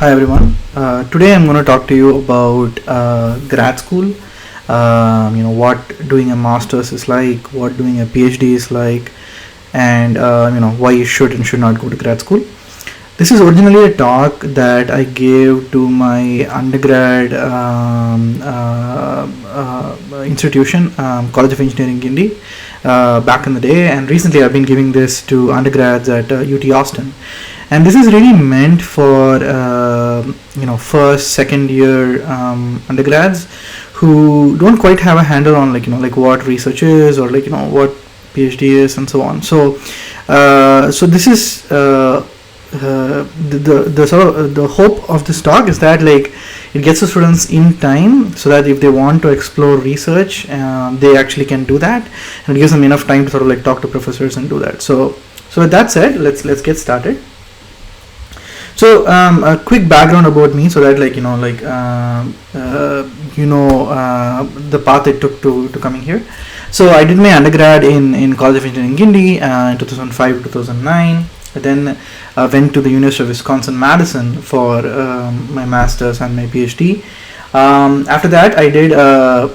Hi everyone. Today I'm going to talk to you about grad school. What doing a master's is like, what doing a PhD is like, and why you should and should not go to grad school. This is originally a talk that I gave to my undergrad institution, College of Engineering Guindy, back in the day, and recently I've been giving this to undergrads at UT Austin. And this is really meant for first, second year undergrads who don't quite have a handle on like what research is, or what PhD is, and so on. So this is the sort of the hope of this talk is that like it gets the students in time, so that if they want to explore research, they actually can do that, and it gives them enough time to sort of like talk to professors and do that. So with that said, let's get started. So a quick background about me, so that the path I took to coming here. So I did my undergrad in College of Engineering Guindy in 2005 to 2009. I then went to the University of Wisconsin-Madison for my master's and my PhD. After that, I did a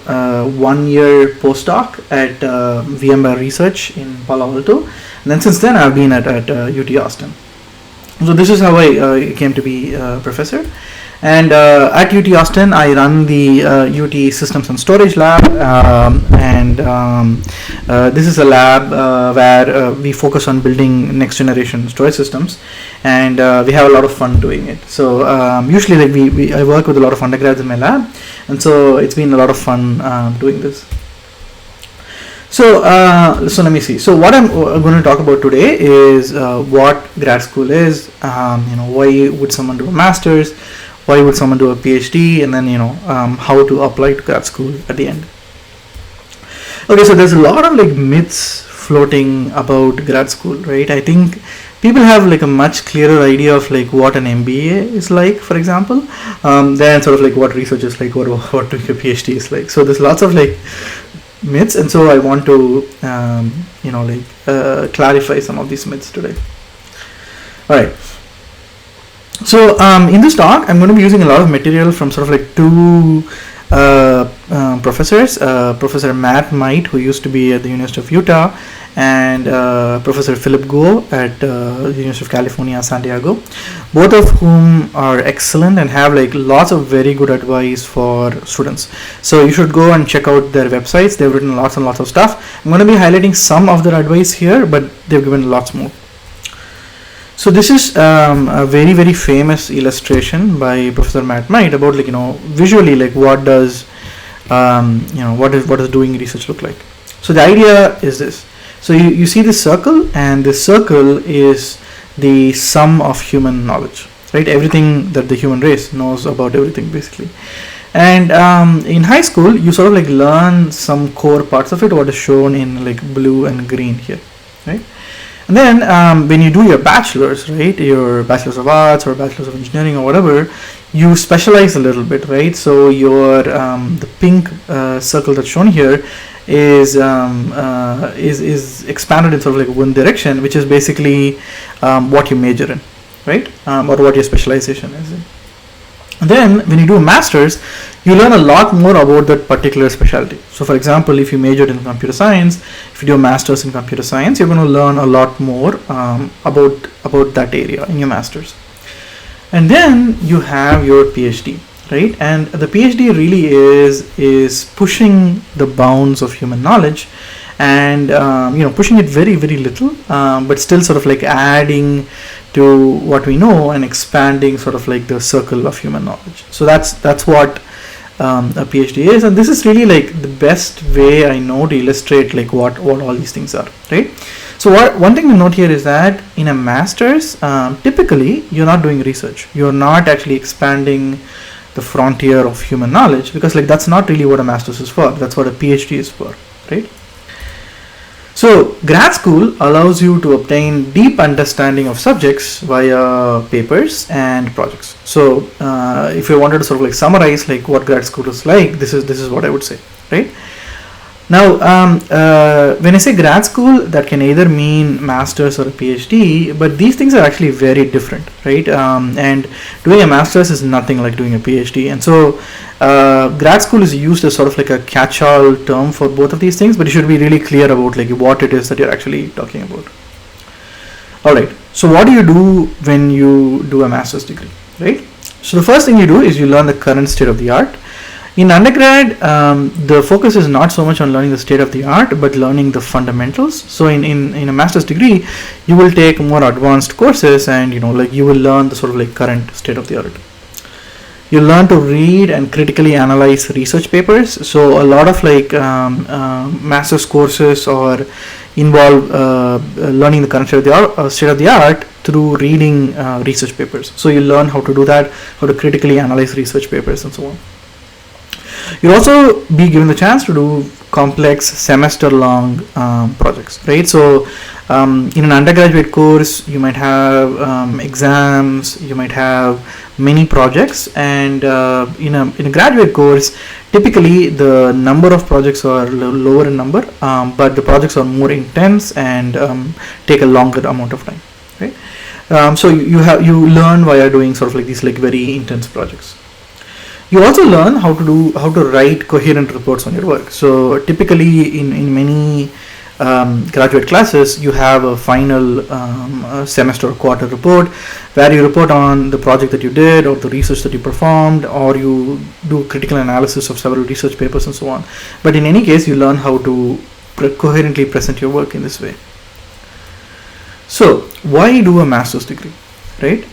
1-year postdoc at VMware Research in Palo Alto, and then since then I've been at UT Austin. So this is how I came to be a professor. And at UT Austin, I run the UT Systems and Storage Lab, and this is a lab where we focus on building next generation storage systems, and we have a lot of fun doing it. So usually I work with a lot of undergrads in my lab, and so it's been a lot of fun doing this. So let me see. So what I'm going to talk about today is what grad school is. Why would someone do a master's? Why would someone do a PhD? And then how to apply to grad school at the end. Okay, so there's a lot of like myths floating about grad school, right? I think people have like a much clearer idea of like what an MBA is like, for example, than sort of like what research is like, or what doing a PhD is like. So there's lots of like myths, and so I want to clarify some of these myths today. All right. So in this talk, I'm going to be using a lot of material from sort of like two professors, Professor Matt Might, who used to be at the University of Utah, and Professor Philip Guo at the University of California, San Diego, both of whom are excellent and have like lots of very good advice for students. So you should go and check out their websites. They've written lots and lots of stuff. I'm going to be highlighting some of their advice here, but they've given lots more. So this is a very, very famous illustration by Professor Matt Might about visually what does what does doing research look like. So the idea is this. So you see this circle, and this circle is the sum of human knowledge, right? Everything that the human race knows about everything, basically. And in high school, you sort of like learn some core parts of it, what is shown in like blue and green here, right? And then when you do your bachelor's, right, your bachelor's of arts or bachelor's of engineering or whatever, you specialize a little bit, right? So your the pink circle that's shown here is expanded in sort of like one direction, which is basically what you major in, right, or what your specialization is in. And then when you do a master's, you learn a lot more about that particular specialty. So for example, if you majored in computer science, if you do a master's in computer science, you're going to learn a lot more about that area in your master's. And then you have your PhD, right? And the PhD really is pushing the bounds of human knowledge, and pushing it very, very little, but still sort of like adding to what we know and expanding sort of like the circle of human knowledge. So that's what a PhD is, and this is really like the best way I know to illustrate like what all these things are, right? So one thing to note here is that in a master's, typically you're not doing research. You're not actually expanding the frontier of human knowledge, because like that's not really what a master's is for. That's what a PhD is for, right? So grad school allows you to obtain deep understanding of subjects via papers and projects. So if you wanted to sort of like summarize like what grad school is like, this is what I would say, right? Now, when I say grad school, that can either mean master's or a PhD, but these things are actually very different, right? And doing a master's is nothing like doing a PhD, and so grad school is used as sort of like a catch-all term for both of these things, but you should be really clear about like what it is that you're actually talking about. All right. So what do you do when you do a master's degree, right? So the first thing you do is you learn the current state of the art. In undergrad, the focus is not so much on learning the state of the art, but learning the fundamentals. So in a master's degree, you will take more advanced courses, and like you will learn the sort of like current state of the art. You learn to read and critically analyze research papers. So a lot of like master's courses or involve learning the current state of the art through reading research papers. So you learn how to do that, how to critically analyze research papers, and so on. You'll also be given the chance to do complex semester-long projects, right? So in an undergraduate course, you might have exams, you might have many projects, and in a graduate course, typically the number of projects are lower in number, but the projects are more intense and take a longer amount of time, right? So you learn while doing sort of like these like very intense projects. You also learn how to write coherent reports on your work. So typically in many graduate classes, you have a final semester or quarter report where you report on the project that you did or the research that you performed, or you do critical analysis of several research papers and so on. But in any case, you learn how to coherently present your work in this way. So why do a master's degree, right?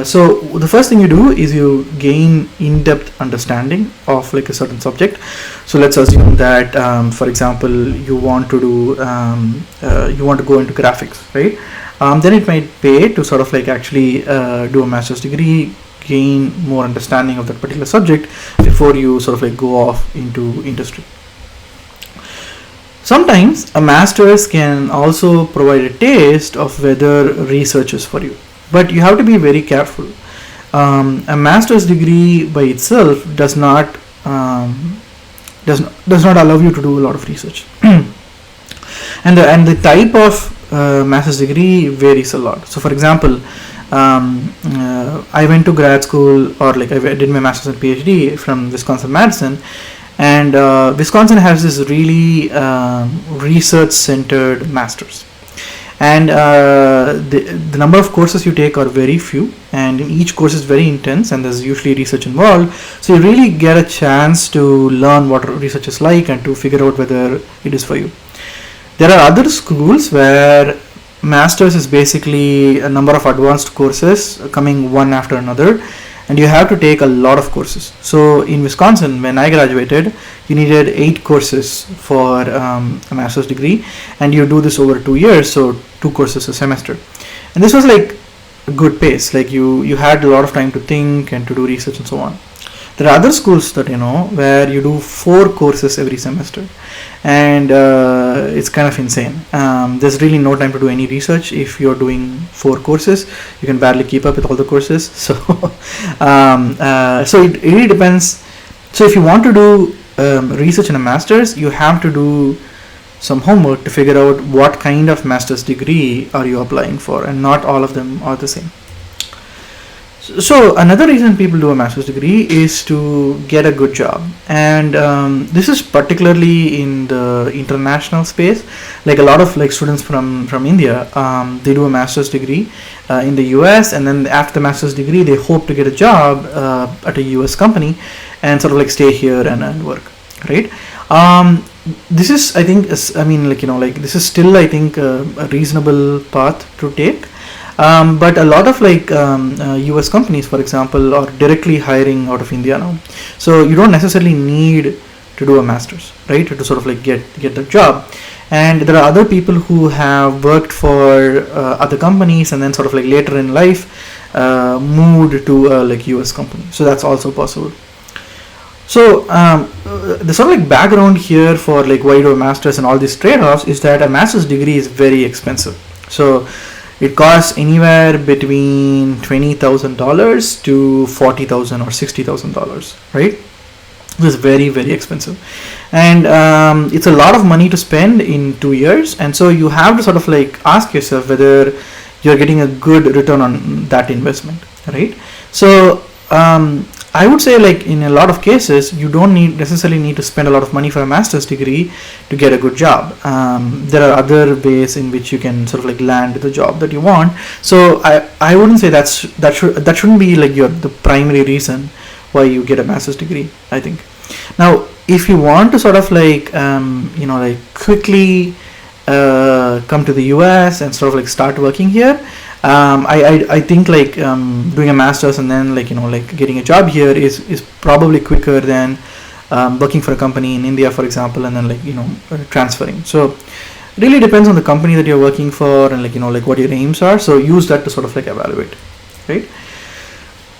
So the first thing you do is you gain in-depth understanding of like a certain subject. So let's assume that for example you want to do you want to go into graphics, right? Then it might pay to sort of like actually do a master's degree, gain more understanding of that particular subject before you sort of like go off into industry. Sometimes a master's can also provide a taste of whether research is for you. But you have to be very careful. A master's degree by itself does not allow you to do a lot of research, and the type of master's degree varies a lot. So, for example, I went to grad school, or like I did my master's and PhD from Wisconsin-Madison, and Wisconsin has this really research-centered master's. And the number of courses you take are very few, and each course is very intense, and there's usually research involved, so you really get a chance to learn what research is like and to figure out whether it is for you. There are other schools where masters is basically a number of advanced courses coming one after another, and you have to take a lot of courses. So in Wisconsin, when I graduated, you needed 8 courses for a master's degree, and you do this over 2 years, so 2 courses a semester. And this was like a good pace, like you had a lot of time to think and to do research and so on. There are other schools that where you do 4 courses every semester, and it's kind of insane. There's really no time to do any research. If you're doing 4 courses, you can barely keep up with all the courses. So so it really depends. So if you want to do research in a master's, you have to do some homework to figure out what kind of master's degree are you applying for, and not all of them are the same. So another reason people do a master's degree is to get a good job, and this is particularly in the international space. Like a lot of like students from India, they do a master's degree in the US, and then after the master's degree they hope to get a job at a US company and sort of like stay here and work, right? This is, I think, this is still, I think, a reasonable path to take. But a lot of like US companies, for example, are directly hiring out of India now. So you don't necessarily need to do a master's, right, to sort of like get the job. And there are other people who have worked for other companies and then sort of like later in life moved to a like US company. So that's also possible. So the sort of like background here for like why do a master's and all these trade-offs is that a master's degree is very expensive. So it costs anywhere between $20,000 to $40,000 or $60,000, right? It's very, very expensive, and it's a lot of money to spend in 2 years. And so you have to sort of like ask yourself whether you're getting a good return on that investment, right? So I would say, like, in a lot of cases you don't necessarily need to spend a lot of money for a master's degree to get a good job. There are other ways in which you can sort of like land the job that you want. So I wouldn't say that shouldn't be like the primary reason why you get a master's degree, I think. Now, if you want to sort of like like quickly come to the US and sort of like start working here, I think like doing a master's and then like like getting a job here is probably quicker than working for a company in India, for example, and then like transferring. So really depends on the company that you're working for, and like like what your aims are. So use that to sort of like evaluate, right?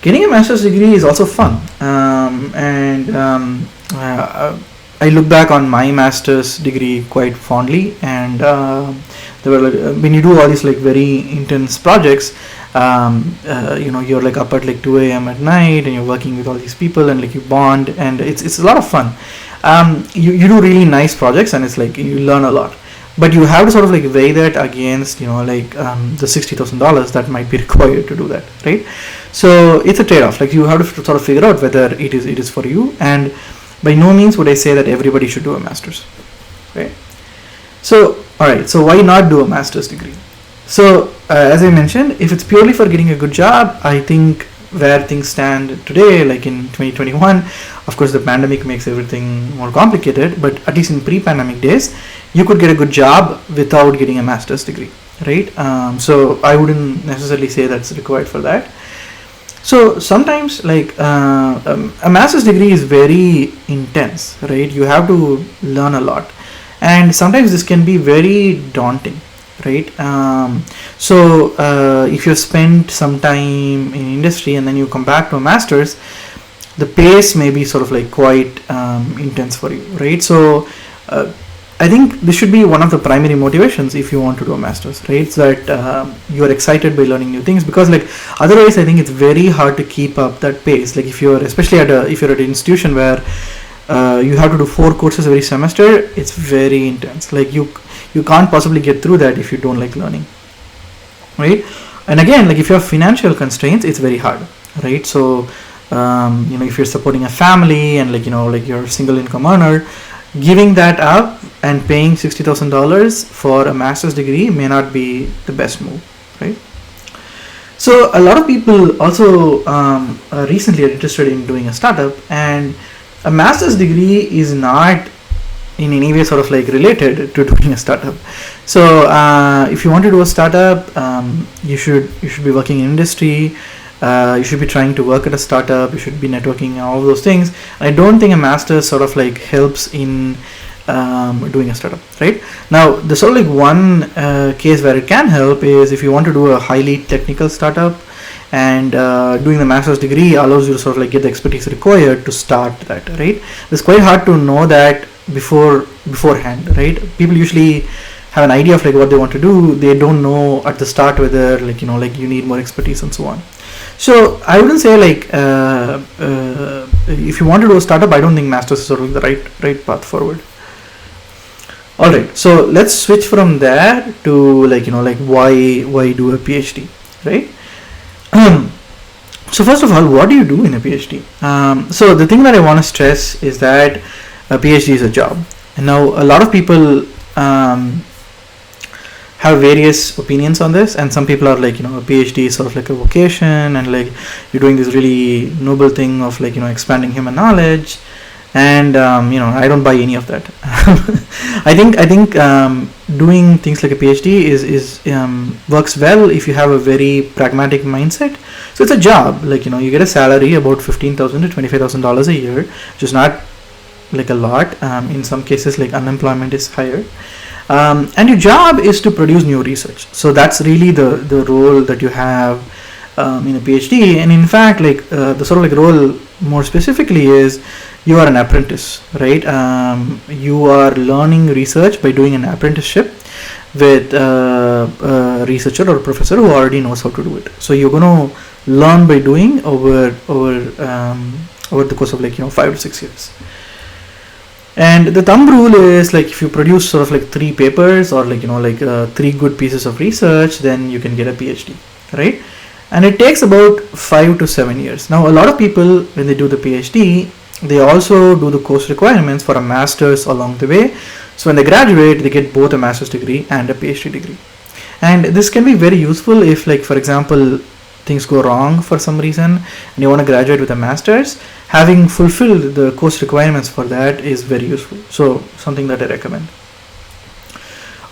Getting a master's degree is also fun, I look back on my master's degree quite fondly, and there were like, when you do all these like very intense projects, you're like up at like 2 a.m. at night and you're working with all these people and like you bond, and it's a lot of fun. You do really nice projects, and it's like you learn a lot, but you have to sort of like weigh that against like the $60,000 that might be required to do that, right? So it's a trade-off. Like you have to sort of figure out whether it is for you, and by no means would I say that everybody should do a master's, right? So alright, so why not do a master's degree? So as I mentioned, if it's purely for getting a good job, I think where things stand today, like in 2021, of course the pandemic makes everything more complicated, but at least in pre-pandemic days, you could get a good job without getting a master's degree, right? So I wouldn't necessarily say that's required for that. So sometimes like a master's degree is very intense, right? You have to learn a lot, and sometimes this can be very daunting, right? So if you spend some time in industry and then you come back to a master's, the pace may be sort of like quite intense for you, right? So I think this should be one of the primary motivations if you want to do a master's, right? So that you are excited by learning new things, because like otherwise I think it's very hard to keep up that pace. Like if you're especially if you're at an institution where you have to do 4 courses every semester, it's very intense. Like you can't possibly get through that if you don't like learning, right? And again, like if you have financial constraints, it's very hard, right? So if you're supporting a family and like like you're a single income earner, giving that up and paying $60,000 for a master's degree may not be the best move, right? So a lot of people also recently are interested in doing a startup, and a master's degree is not in any way sort of like related to doing a startup. So if you want to do a startup, you should be working in industry. You should be trying to work at a startup. You should be networking and all of those things. I don't think a master's sort of like helps in doing a startup, right? Now the sort of like one case where it can help is if you want to do a highly technical startup, and doing the master's degree allows you to sort of like get the expertise required to start that, right? It's quite hard to know that beforehand, right? People usually have an idea of like what they want to do. They don't know at the start whether like like you need more expertise and so on. So I wouldn't say like if you want to do a startup, I don't think master's is sort of the right path forward. All right, so let's switch from there to like like why do a PhD, right? So first of all, what do you do in a PhD? So the thing that I want to stress is that a PhD is a job, and now a lot of people have various opinions on this, and some people are like a PhD is sort of like a vocation, and like you're doing this really noble thing of like expanding human knowledge, and I don't buy any of that. I think doing things like a PhD is works well if you have a very pragmatic mindset. So it's a job, like you get a salary about $15,000 to $25,000 a year, which is not like a lot. In some cases, like unemployment is higher. And your job is to produce new research. So that's really the role that you have in a PhD. And in fact, like the sort of like role more specifically is you are an apprentice, right? You are learning research by doing an apprenticeship with a researcher or a professor who already knows how to do it. So you're going to learn by doing over over the course of 5 to 6 years. And the thumb rule is if you produce sort of 3 papers or 3 good pieces of research, then you can get a PhD, right? And it takes about 5 to 7 years. Now a lot of people, when they do the PhD, they also do the course requirements for a master's along the way. So when they graduate, they get both a master's degree and a PhD degree. And this can be very useful if, for example, things go wrong for some reason and you want to graduate with a master's. Having fulfilled the course requirements for that is very useful. So something that I recommend.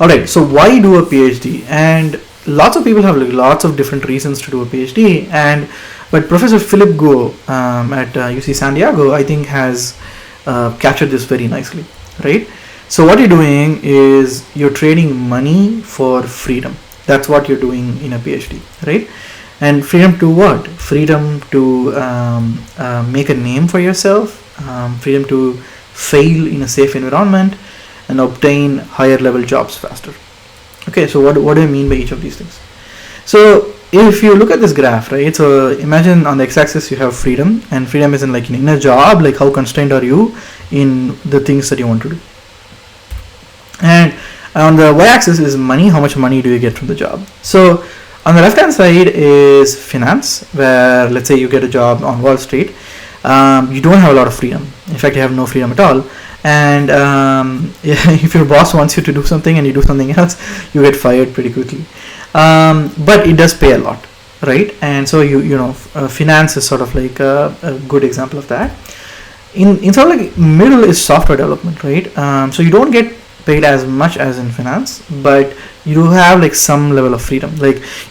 Alright, so why do a PhD? And lots of people have lots of different reasons to do a PhD, but Professor Philip Go at UC San Diego, I think, has captured this very nicely, right? So what you're doing is you're trading money for freedom. That's what you're doing in a PhD, right? And freedom to what? Freedom to make a name for yourself, freedom to fail in a safe environment, and obtain higher level jobs faster. Okay, so what do I mean by each of these things? So if you look at this graph, right, so imagine on the x-axis you have freedom, and freedom is in a job, how constrained are you in the things that you want to do. And on the y-axis is money, how much money do you get from the job. So on the left hand side is finance, where let's say you get a job on Wall Street. You don't have a lot of freedom. In fact, you have no freedom at all. And if your boss wants you to do something and you do something else, you get fired pretty quickly. But it does pay a lot, right? And so finance is sort of a good example of that. In sort of middle is software development, right? So you don't get paid as much as in finance, but you have some level of freedom.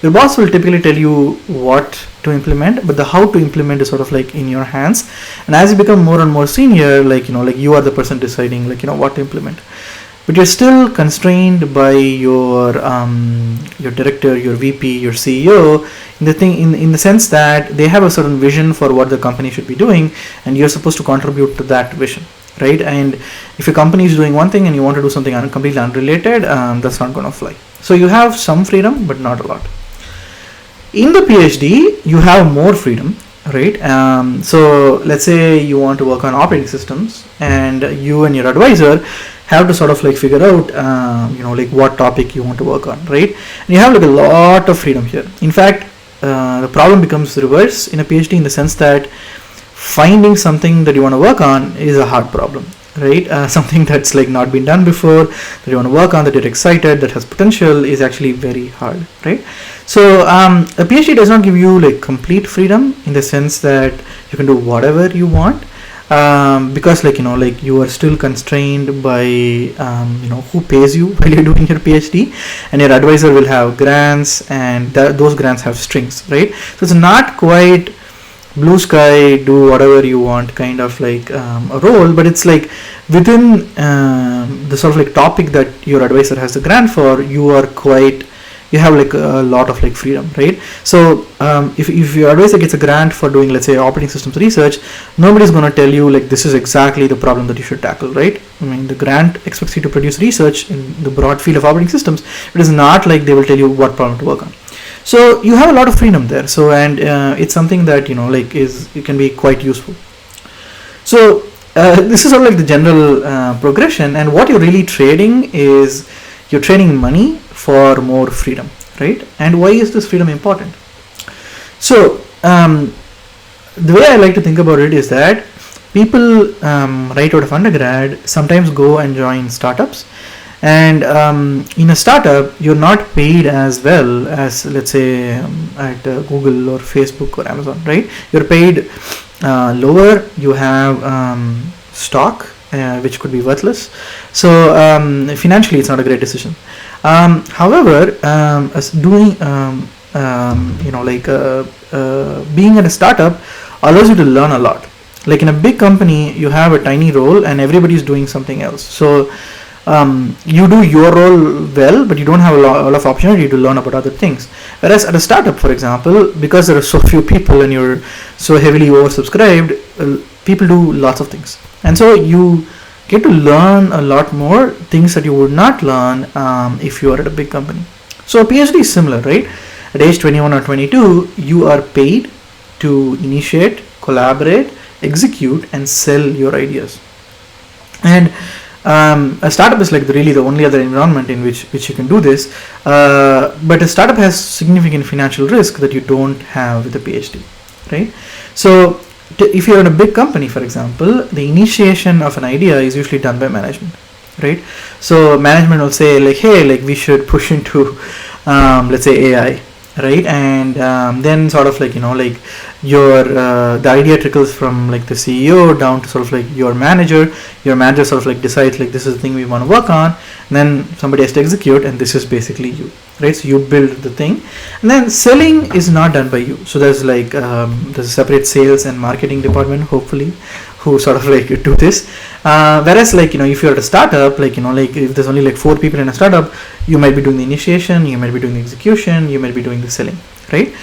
Your boss will typically tell you what to implement, but the how to implement is sort of in your hands. And as you become more and more senior, you are the person deciding what to implement, but you're still constrained by your director, your VP, your CEO in the sense that they have a certain vision for what the company should be doing, and you're supposed to contribute to that vision, right? And if your company is doing one thing and you want to do something completely unrelated, that's not going to fly. So you have some freedom, but not a lot. In the PhD, you have more freedom, right? So let's say you want to work on operating systems, and you and your advisor have to sort of figure out what topic you want to work on, right? And you have a lot of freedom here. In fact, the problem becomes reverse in a PhD, in the sense that finding something that you want to work on is a hard problem, right? Something that's not been done before, that you want to work on, that you're excited, that has potential, is actually very hard, right? So a PhD does not give you complete freedom in the sense that you can do whatever you want, because you are still constrained by who pays you while you're doing your PhD, and your advisor will have grants, and those grants have strings, right? So it's not quite blue sky, do whatever you want kind of a role, but it's within the sort of topic that your advisor has the grant for, you have a lot of freedom, right? So if your advisor gets a grant for doing, let's say, operating systems research, nobody's going to tell you this is exactly the problem that you should tackle, right? I mean, the grant expects you to produce research in the broad field of operating systems. It is not they will tell you what problem to work on. So you have a lot of freedom there. So and it's something that it can be quite useful. So this is sort of the general progression, and what you're really trading is you're trading money for more freedom, right? And why is this freedom important? So the way I like to think about it is that people right out of undergrad sometimes go and join startups. And in a startup, you're not paid as well as, let's say, at Google or Facebook or Amazon, right? You're paid lower. You have stock, which could be worthless. So financially, it's not a great decision. However, as doing, being at a startup allows you to learn a lot. In a big company, you have a tiny role and everybody is doing something else. So you do your role well, but you don't have a lot of opportunity to learn about other things. Whereas at a startup, for example, because there are so few people and you're so heavily oversubscribed, people do lots of things, and so you get to learn a lot more things that you would not learn if you are at a big company. So a PhD is similar, right? At age 21 or 22, you are paid to initiate, collaborate, execute and sell your ideas. And a startup is like really the only other environment in which you can do this, but a startup has significant financial risk that you don't have with a PhD, right? So if you're in a big company, for example, the initiation of an idea is usually done by management, right? So management will say like, hey, like we should push into let's say AI, right? And then sort of like, like your the idea trickles from like the CEO down to sort of like your manager sort of like decides like this is the thing we want to work on, and then somebody has to execute, and this is basically you, right? So you build the thing, and then selling is not done by you. So there's like there's a separate sales and marketing department, hopefully, who sort of like do this, whereas like if you're at a startup, like like if there's only like 4 people in a startup, you might be doing the initiation, you might be doing the execution, you might be doing the selling, right?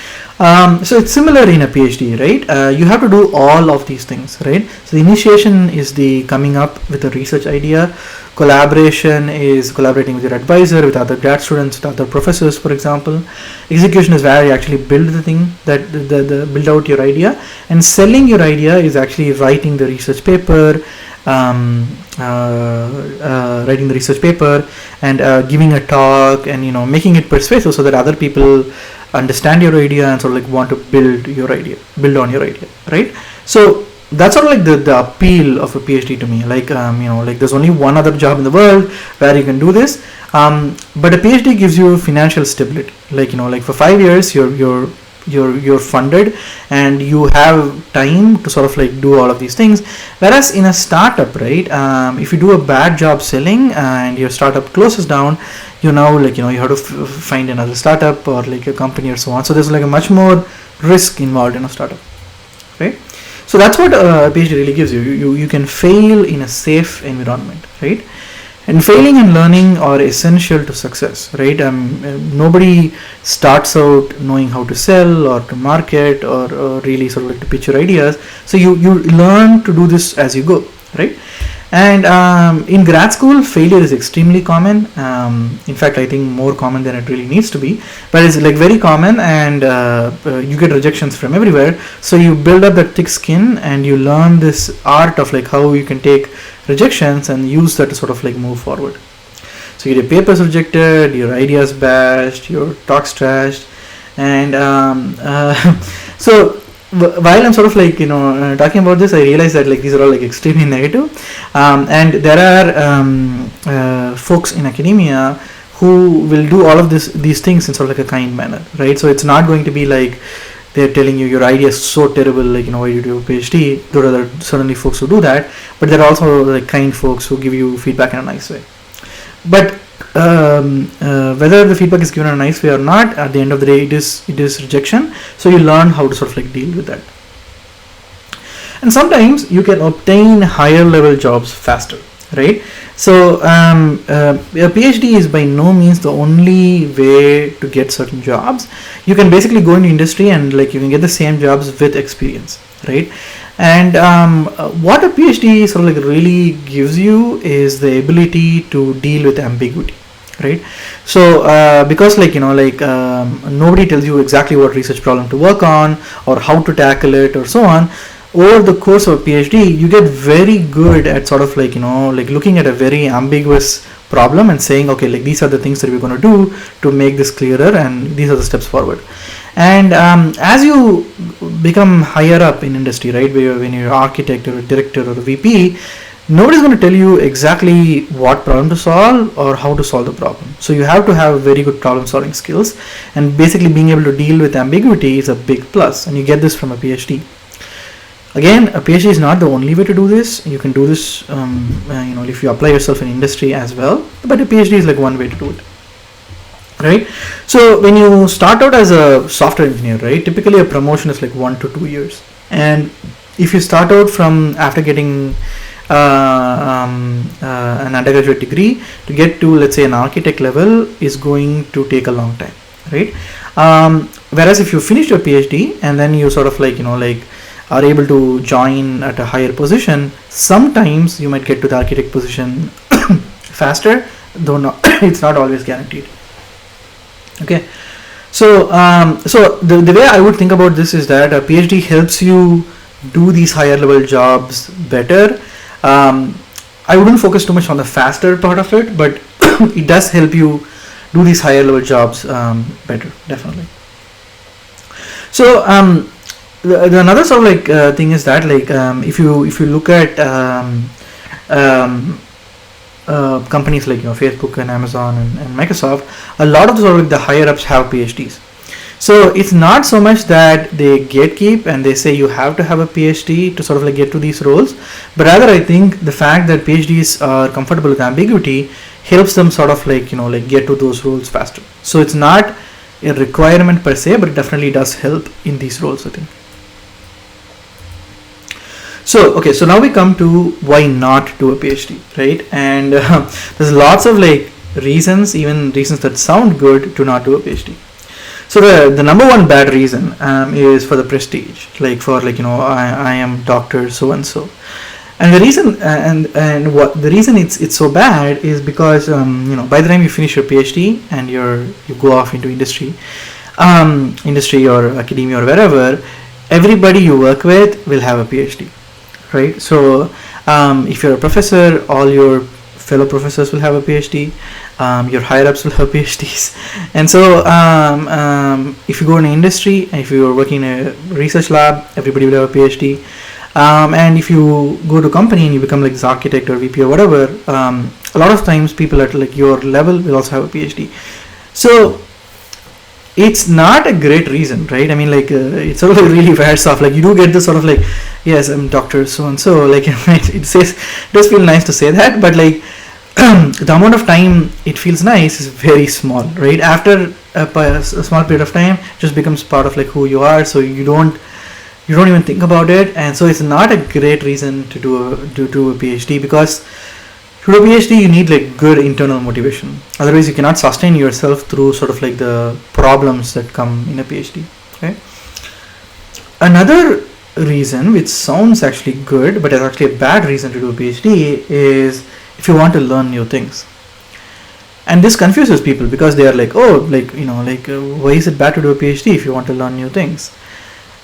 So it's similar in a PhD, right? You have to do all of these things, right? So the initiation is the coming up with a research idea. Collaboration is collaborating with your advisor, with other grad students, with other professors, for example. Execution is where you actually build the thing, that the build out your idea. And selling your idea is actually writing the research paper, and giving a talk, and making it persuasive so that other people understand your idea and sort of like want to build on your idea, right? So that's sort of like the appeal of a PhD to me. Like like there's only one other job in the world where you can do this, but a PhD gives you financial stability. Like like for 5 years you're funded and you have time to sort of like do all of these things, whereas in a startup, right, if you do a bad job selling and your startup closes down, now like you have to find another startup or like a company or so on. So there's like a much more risk involved in a startup, right? So that's what a PhD really gives you. You can fail in a safe environment, right? And failing and learning are essential to success, right? Nobody starts out knowing how to sell or to market or really sort of like to pitch your ideas. So you learn to do this as you go, right? And in grad school, failure is extremely common. In fact, I think more common than it really needs to be. But it's like very common, and you get rejections from everywhere. So you build up that thick skin, and you learn this art of like how you can take rejections and use that to sort of like move forward. So you get your papers rejected, your ideas bashed, your talks trashed, and so while I'm sort of like talking about this, I realize that like these are all like extremely negative, and there are folks in academia who will do all of these things in sort of like a kind manner, right? So it's not going to be like they're telling you your idea is so terrible, like why you do a PhD. There are certainly folks who do that, but there are also like kind folks who give you feedback in a nice way. But whether the feedback is given in a nice way or not, at the end of the day, it is rejection. So you learn how to sort of like deal with that. And sometimes you can obtain higher level jobs faster, right? So a PhD is by no means the only way to get certain jobs. You can basically go into industry and like you can get the same jobs with experience, right? And what a PhD sort of like really gives you is the ability to deal with ambiguity, right? So because like nobody tells you exactly what research problem to work on or how to tackle it or so on. Over the course of a PhD, you get very good at sort of like like looking at a very ambiguous problem and saying, okay, like these are the things that we're going to do to make this clearer, and these are the steps forward. And as you become higher up in industry, right, when you're an architect or a director or a VP, nobody's going to tell you exactly what problem to solve or how to solve the problem. So you have to have very good problem solving skills, and basically being able to deal with ambiguity is a big plus, and you get this from a PhD. Again, a PhD is not the only way to do this. You can do this if you apply yourself in industry as well, but a PhD is like one way to do it, right? So when you start out as a software engineer, right, typically a promotion is like 1 to 2 years, and if you start out from after getting an undergraduate degree, to get to let's say an architect level is going to take a long time, right? Whereas if you finish your PhD and then you sort of like are able to join at a higher position, sometimes you might get to the architect position faster, though it's not always guaranteed. Okay, so the way I would think about this is that a PhD helps you do these higher level jobs better. I wouldn't focus too much on the faster part of it, but it does help you do these higher level jobs better, definitely. So the another sort of like thing is that like if you look at um, companies like Facebook and Amazon and Microsoft, a lot of sort of like the higher ups have PhDs. So it's not so much that they gatekeep and they say you have to have a PhD to sort of like get to these roles, but rather I think the fact that PhDs are comfortable with ambiguity helps them sort of like like get to those roles faster. So it's not a requirement per se, but it definitely does help in these roles, I think. So okay, so now we come to why not do a PhD, right? And there's lots of like reasons, even reasons that sound good, to not do a PhD. So the number one bad reason is for the prestige, like for like I am Doctor so and so, and the reason and what the reason it's so bad is because by the time you finish your PhD and you go off into industry or academia or wherever, everybody you work with will have a PhD, right? So if you're a professor, all your fellow professors will have a PhD. Your higher ups will have PhDs, and so if you go in industry and if you're working in a research lab, everybody will have a PhD. And if you go to a company and you become like architect or VP or whatever, a lot of times people at like your level will also have a PhD. So it's not a great reason, right? I mean, like it's sort of like really bad stuff. Like you do get this sort of like, yes, I'm Doctor so and so. Like it does feel nice to say that, but like the amount of time it feels nice is very small, right? After a small period of time, it just becomes part of like who you are. So you don't even think about it, and so it's not a great reason to do a PhD, because to do a PhD you need like good internal motivation. Otherwise you cannot sustain yourself through sort of like the problems that come in a PhD. Okay. Another reason, which sounds actually good but is actually a bad reason to do a PhD, is if you want to learn new things. And this confuses people because they are like, oh, like why is it bad to do a PhD if you want to learn new things?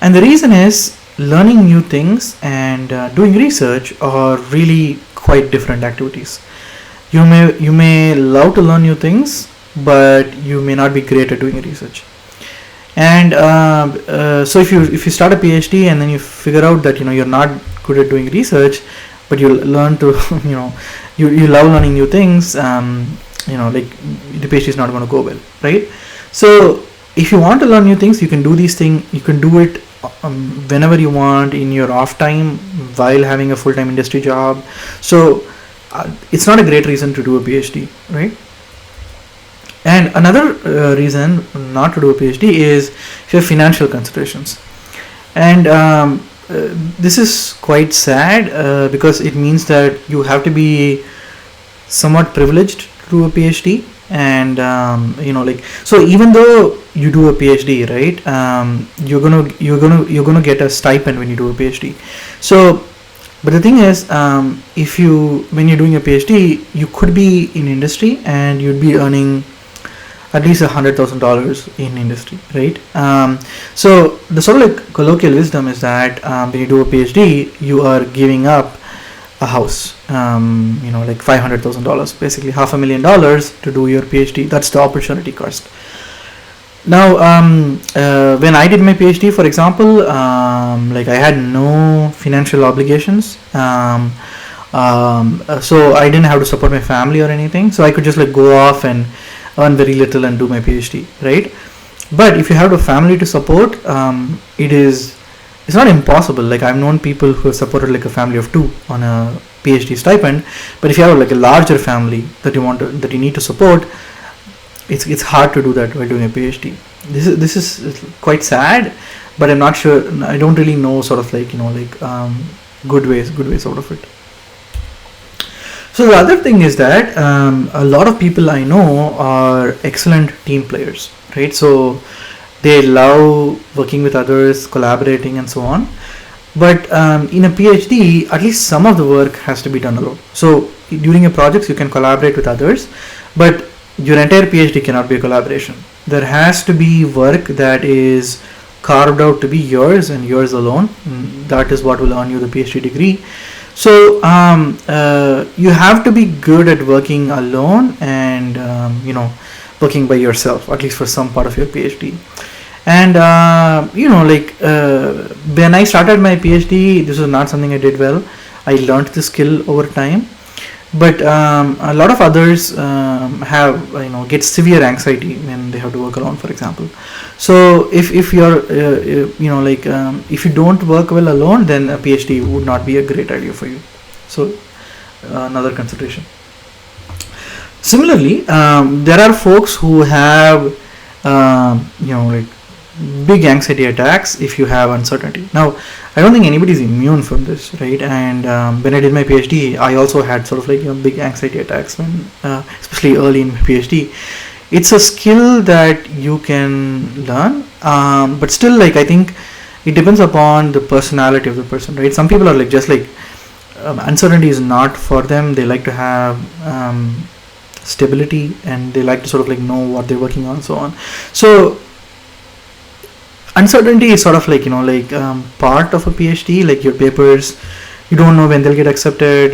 And the reason is, learning new things and doing research are really quite different activities. You may love to learn new things, but you may not be great at doing research. And so if you start a PhD and then you figure out that you're not good at doing research, but you learn to you love learning new things, like the PhD is not going to go well, right? So if you want to learn new things, you can do these things. You can do it whenever you want, in your off time, while having a full-time industry job. So it's not a great reason to do a PhD, right? And another reason not to do a PhD is if you have financial considerations. And this is quite sad because it means that you have to be somewhat privileged to do a PhD. And so even though you do a PhD, right, you're gonna get a stipend when you do a PhD. So but the thing is, when you're doing a PhD, you could be in industry and you'd be earning at least $100,000 in industry, right? So the sort of like colloquial wisdom is that when you do a PhD, you are giving up a house, like $500,000, basically $500,000 to do your PhD. That's the opportunity cost. Now, when I did my PhD, for example, like I had no financial obligations, so I didn't have to support my family or anything. So I could just like go off and earn very little and do my PhD, right? But if you have a family to support, it's not impossible. Like I've known people who have supported like a family of 2 on a PhD stipend. But if you have like a larger family that you need to support, it's hard to do that while doing a PhD. This is quite sad, but I'm not sure. I don't really know sort of like good ways out of it. So the other thing is that a lot of people I know are excellent team players, right? So they love working with others, collaborating and so on. But in a PhD, at least some of the work has to be done alone. So during your projects, you can collaborate with others, but your entire PhD cannot be a collaboration. There has to be work that is carved out to be yours and yours alone. That is what will earn you the PhD degree. So you have to be good at working alone and working by yourself, at least for some part of your PhD. And when I started my PhD, this was not something I did well. I learned the skill over time, but a lot of others have get severe anxiety when they have to work alone, for example. So if you're if you don't work well alone, then a PhD would not be a great idea for you. So another consideration. Similarly, there are folks who have big anxiety attacks if you have uncertainty. Now, I don't think anybody is immune from this, right? And when I did my PhD, I also had sort of big anxiety attacks when, especially early in my PhD. It's a skill that you can learn, but still, I think it depends upon the personality of the person, right? Some people are uncertainty is not for them. They like to have stability, and they like to sort of know what they're working on, so on. So uncertainty is sort of part of a PhD, your papers. You don't know when they'll get accepted.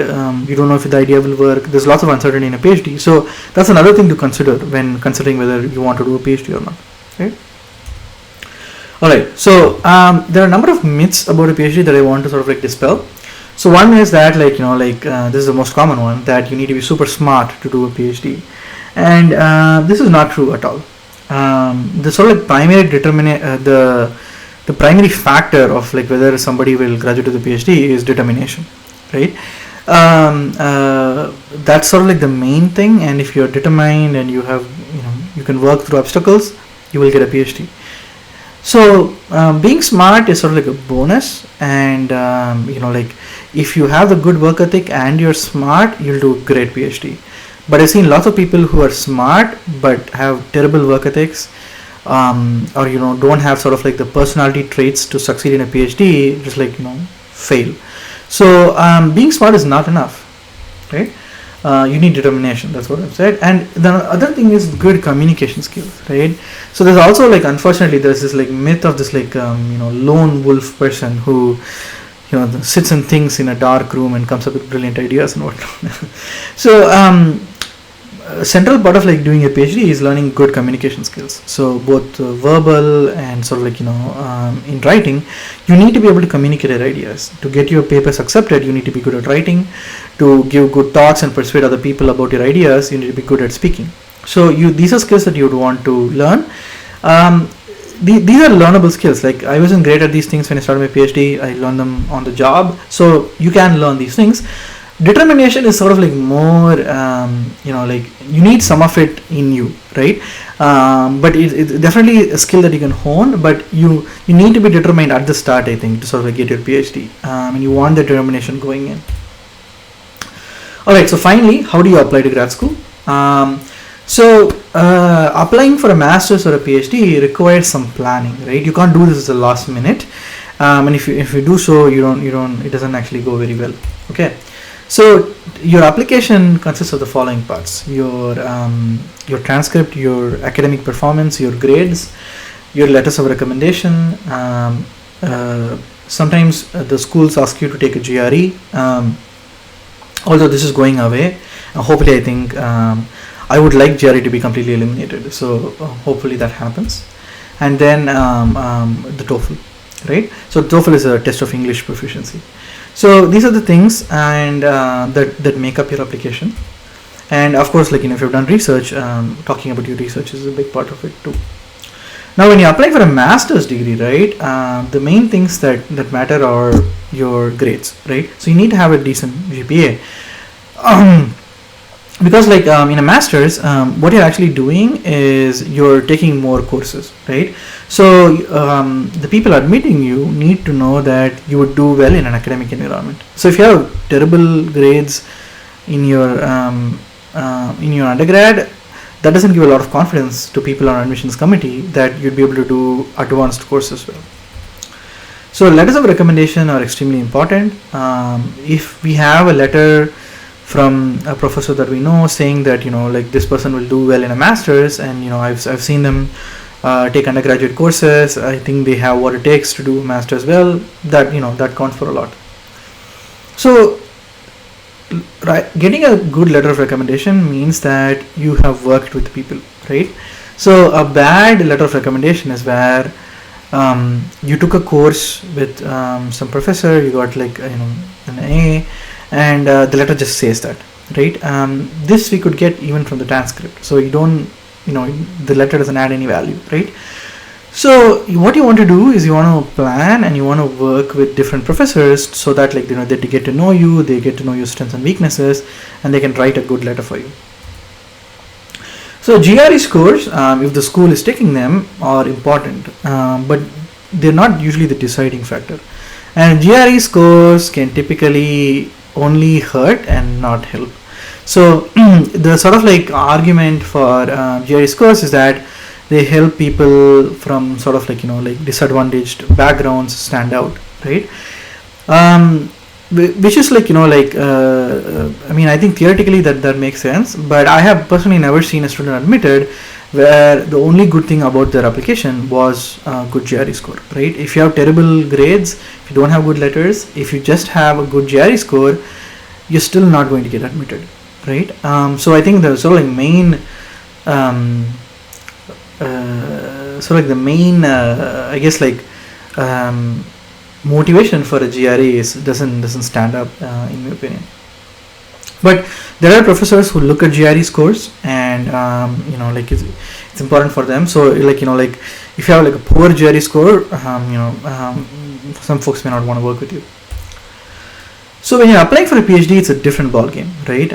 You don't know if the idea will work. There's lots of uncertainty in a PhD. So that's another thing to consider when considering whether you want to do a PhD or not. Right? All right. So there are a number of myths about a PhD that I want to sort of dispel. So one is that this is the most common one, that you need to be super smart to do a PhD, and this is not true at all. The sort of primary the primary factor of whether somebody will graduate to the PhD is determination, right? That's sort of the main thing, and if you're determined and you have you can work through obstacles, you will get a PhD. So being smart is sort of a bonus, and if you have the good work ethic and you're smart, you'll do a great PhD. But I've seen lots of people who are smart but have terrible work ethics, or don't have sort of the personality traits to succeed in a PhD, just fail. So being smart is not enough, right? You need determination. That's what I've said. And the other thing is good communication skills, right? So there's also unfortunately there's this myth of this lone wolf person who sits and thinks in a dark room and comes up with brilliant ideas and whatnot. So a central part of doing a PhD is learning good communication skills. So both verbal and sort of in writing, you need to be able to communicate your ideas. To get your papers accepted, you need to be good at writing. To give good talks and persuade other people about your ideas, you need to be good at speaking. So these are skills that you would want to learn. These are learnable skills. I wasn't great at these things when I started my PhD. I learned them on the job. So you can learn these things. Determination is sort of more you need some of it in you, right? But it's definitely a skill that you can hone, but you need to be determined at the start, I think, to sort of get your PhD, and you want the determination going in. Alright, so finally, how do you apply to grad school? Applying for a master's or a PhD requires some planning, right? You can't do this at the last minute, and if you do so, it doesn't actually go very well. Okay. So your application consists of the following parts: your transcript, your academic performance, your grades, your letters of recommendation. Sometimes the schools ask you to take a GRE, although this is going away. Hopefully, I think I would like GRE to be completely eliminated. So hopefully that happens. And then the TOEFL, right? So TOEFL is a test of English proficiency. So these are the things and that make up your application. And of course, if you've done research, talking about your research is a big part of it too. Now, when you apply for a master's degree, right, the main things that matter are your grades, right? So you need to have a decent GPA. Because in a master's, what you're actually doing is you're taking more courses, right? So the people admitting you need to know that you would do well in an academic environment. So if you have terrible grades in your undergrad, that doesn't give a lot of confidence to people on admissions committee that you'd be able to do advanced courses well. So letters of recommendation are extremely important. If we have a letter from a professor that we know saying that this person will do well in a master's, and I've seen them take undergraduate courses. I think they have what it takes to do a master as well. That that counts for a lot. So right, getting a good letter of recommendation means that you have worked with people, right? So a bad letter of recommendation is where you took a course with some professor, you got like an A, and the letter just says that, right? This we could get even from the transcript, so you don't, the letter doesn't add any value, right? So what you want to do is you want to plan and you want to work with different professors so that they get to know you, they get to know your strengths and weaknesses, and they can write a good letter for you. So GRE scores, if the school is taking them, are important, but they're not usually the deciding factor. And GRE scores can typically only hurt and not help. So the sort of argument for GRE scores is that they help people from sort of disadvantaged backgrounds stand out, right? Which is I mean, I think theoretically that makes sense, but I have personally never seen a student admitted where the only good thing about their application was a good GRE score, right? If you have terrible grades, if you don't have good letters, if you just have a good GRE score, you're still not going to get admitted, right? So I think the sort of main I guess motivation for a GRE doesn't stand up in my opinion. But there are professors who look at GRE scores and it's important for them. So if you have a poor GRE score, some folks may not want to work with you. So when you're applying for a PhD, it's a different ball game, right?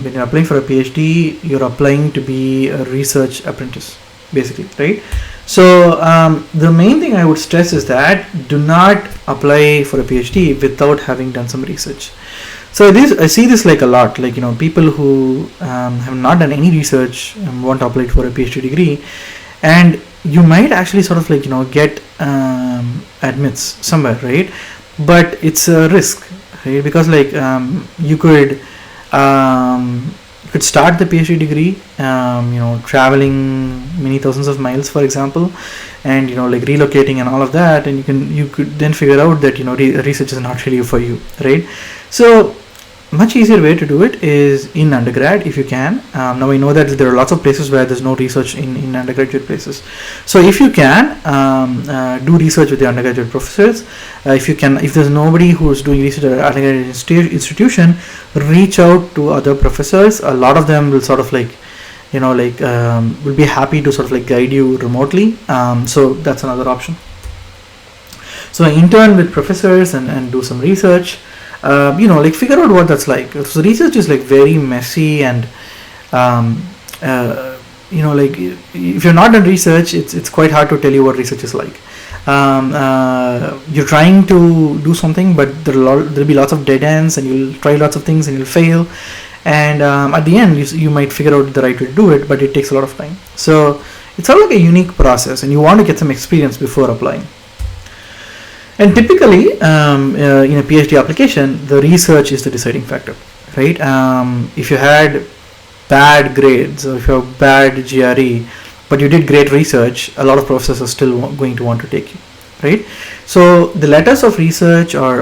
When you're applying for a PhD, you're applying to be a research apprentice, basically, right? So the main thing I would stress is that do not apply for a PhD without having done some research. So I see this a lot, people who have not done any research and want to apply for a PhD degree, and you might actually sort of get admits somewhere, right? But it's a risk, right? Because you could start the PhD degree, traveling many thousands of miles, for example, and relocating and all of that, and you could then figure out that research is not really for you, right? So much easier way to do it is in undergrad if you can. Now I know that there are lots of places where there's no research in undergraduate places. So if you can do research with the undergraduate professors, if there's nobody who's doing research at an undergraduate institution, reach out to other professors. A lot of them will sort of will be happy to sort of guide you remotely. So that's another option. So intern with professors and do some research. Figure out what that's like. So research is very messy, and if you're not done research, it's quite hard to tell you what research is like. You're trying to do something, but there'll be lots of dead ends, and you'll try lots of things and you'll fail, and at the end you might figure out the right way to do it, but it takes a lot of time. So it's sort of a unique process, and you want to get some experience before applying. And typically, in a PhD application, the research is the deciding factor, right? If you had bad grades, or if you have bad GRE, but you did great research, a lot of professors are still going to want to take you, right? So the letters of research are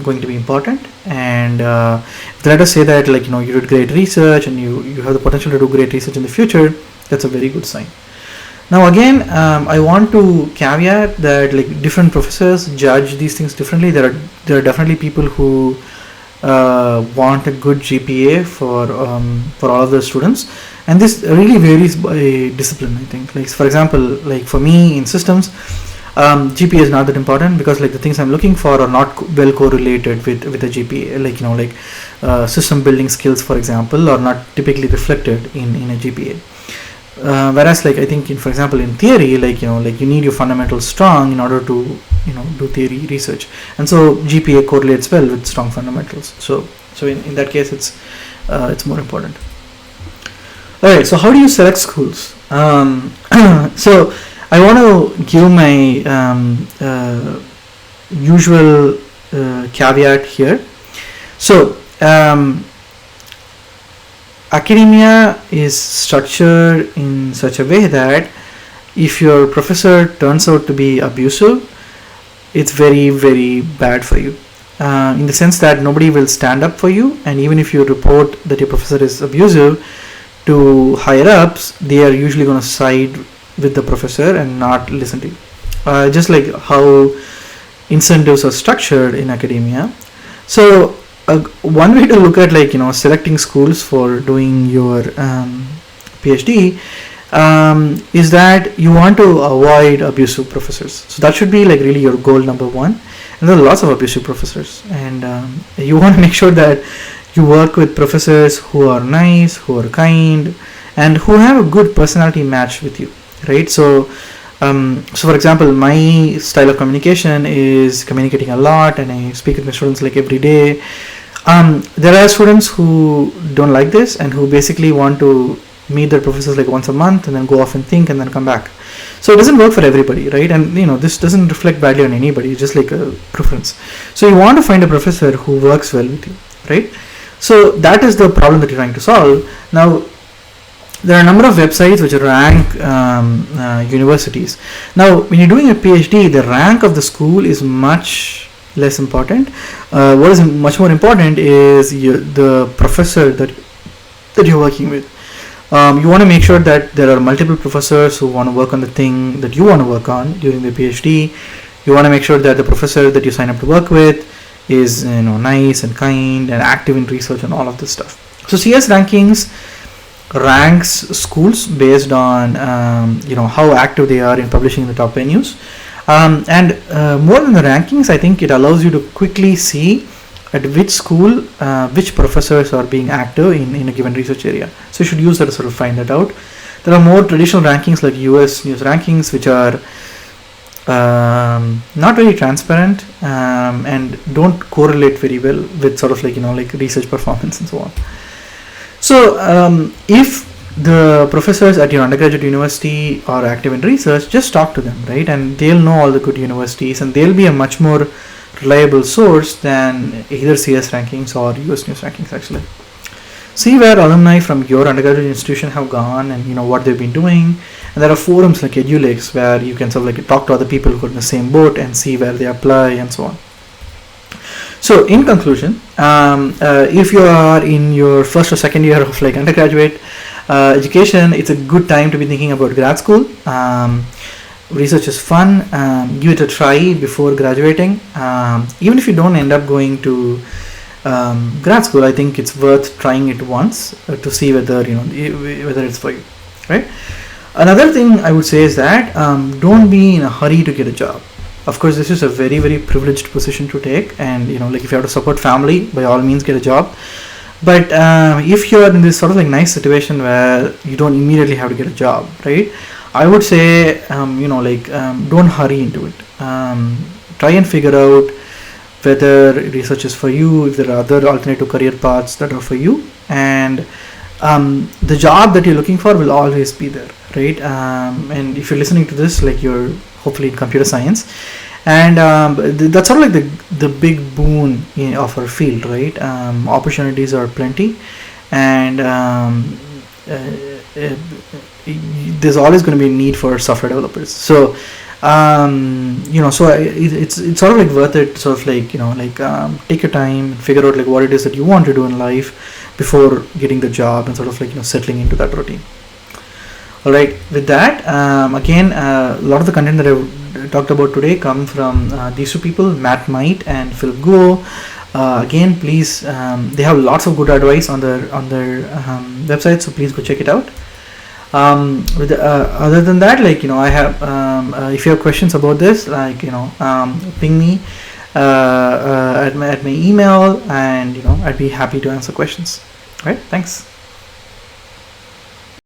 going to be important, and if the letters say that you did great research and you have the potential to do great research in the future, that's a very good sign. Now again, I want to caveat that different professors judge these things differently. There are definitely people who want a good GPA for all of the students, and this really varies by discipline. I think, for example, for me in systems, GPA is not that important because the things I'm looking for are not well correlated with a GPA. System building skills, for example, are not typically reflected in a GPA. Whereas I think for example in theory you need your fundamentals strong in order to do theory research, and so GPA correlates well with strong fundamentals. So in that case it's more important. Alright, so how do you select schools? So I want to give my usual caveat here. So academia is structured in such a way that if your professor turns out to be abusive, it's very, very bad for you. In the sense that nobody will stand up for you, and even if you report that your professor is abusive to higher ups, they are usually going to side with the professor and not listen to you. Just like how incentives are structured in academia. So one way to look at, like, selecting schools for doing your PhD is that you want to avoid abusive professors. So that should be like really your goal number one. And there are lots of abusive professors, and you want to make sure that you work with professors who are nice, who are kind, and who have a good personality match with you, right? So for example, my style of communication is communicating a lot, and I speak with my students like every day. There are students who don't like this and who basically want to meet their professors like once a month and then go off and think and then come back. So it doesn't work for everybody, right? And this doesn't reflect badly on anybody. It's just like a preference. So you want to find a professor who works well with you, right? So that is the problem that you're trying to solve. Now, there are a number of websites which rank universities. Now, when you're doing a PhD, the rank of the school is much less important. What is much more important is the professor that you're working with. You want to make sure that there are multiple professors who want to work on the thing that you want to work on during the PhD. You want to make sure that the professor that you sign up to work with is nice and kind and active in research and all of this stuff. So CS rankings ranks schools based on how active they are in publishing the top venues, and more than the rankings, I think it allows you to quickly see at which school which professors are being active in a given research area. So you should use that to sort of find that out. There are more traditional rankings like US news rankings, which are not very transparent and don't correlate very well with sort of like research performance and so on. So if the professors at your undergraduate university are active in research, just talk to them, right? And they'll know all the good universities, and they'll be a much more reliable source than either CS rankings or US news rankings. Actually, see where alumni from your undergraduate institution have gone and what they've been doing. And there are forums like EduLeaks where you can sort of like talk to other people who are in the same boat and see where they apply and so on. So in conclusion, if you are in your first or second year of like undergraduate education, it's a good time to be thinking about grad school. Research is fun. Give it a try before graduating. Even if you don't end up going to grad school, I think it's worth trying it once to see whether whether it's for you, right? Another thing I would say is that don't be in a hurry to get a job. Of course, this is a very, very privileged position to take, and like if you have to support family, by all means get a job. But if you're in this sort of like nice situation where you don't immediately have to get a job, right? I would say don't hurry into it. Try and figure out whether research is for you, if there are other alternative career paths that are for you, and the job that you're looking for will always be there, right? And if you're listening to this, like you're hopefully in computer science, and that's sort of like the big boon of our field, right? Opportunities are plenty, and there's always going to be a need for software developers. So it's sort of like worth it to sort of like take your time, figure out like what it is that you want to do in life before getting the job and sort of like settling into that routine. All right, with that, again, a lot of the content that I talked about today come from these two people, Matt Might and Phil Guo. Again, please, they have lots of good advice on their website, so please go check it out. Other than that, I have, if you have questions about this, ping me at my email, and I'd be happy to answer questions. All right, thanks.